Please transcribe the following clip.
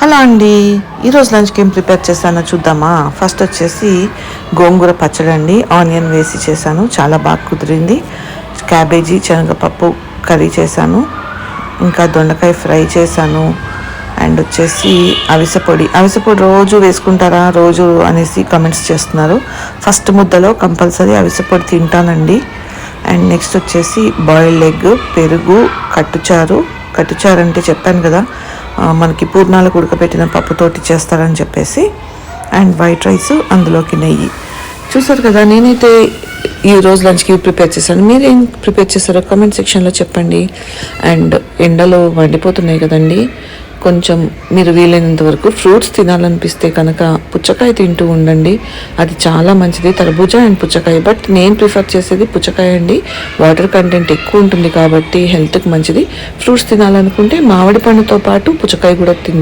Hello అండి, ఈరోజు లంచ్కి ఏం ప్రిపేర్ చేశానో చూద్దామా. ఫస్ట్ వచ్చేసి గోంగూర పచ్చడి అండి, ఆనియన్ వేసి చేశాను, చాలా బాగా కుదిరింది. క్యాబేజీ శనగపప్పు కర్రీ చేశాను, ఇంకా దొండకాయ ఫ్రై చేశాను. అండ్ వచ్చేసి అవిసెపొడి రోజు వేసుకుంటారా రోజు అనేసి కమెంట్స్ చేస్తున్నారు. ఫస్ట్ ముద్దలో కంపల్సరీ అవిసెపొడి తింటానండి. అండ్ నెక్స్ట్ వచ్చేసి బాయిల్డ్ ఎగ్, పెరుగు, కట్టుచారు అంటే చెప్పాను కదా, మనకి పూర్ణాలకు ఉడకబెట్టిన పప్పుతోటి చేస్తారని చెప్పేసి. అండ్ వైట్ రైస్, అందులోకి నెయ్యి. చూసారు కదా, నేనైతే ఈరోజు లంచ్కి ప్రిపేర్ చేశాను. మీరేం ప్రిపేర్ చేశారో కామెంట్ సెక్షన్లో చెప్పండి. అండ్ ఎండలో వండిపోతున్నాయి కదండి, కొంచెం మీరు వీలైనంత వరకు ఫ్రూట్స్ తినాలనిపిస్తే కనుక పుచ్చకాయ తింటూ ఉండండి, అది చాలా మంచిది. తర్బూజా అండ్ పుచ్చకాయ, బట్ నేను ప్రిఫర్ చేసేది పుచ్చకాయ అండి. వాటర్ కంటెంట్ ఎక్కువ ఉంటుంది కాబట్టి హెల్త్కి మంచిది. ఫ్రూట్స్ తినాలనుకుంటే మామిడి పండుతో పాటు పుచ్చకాయ కూడా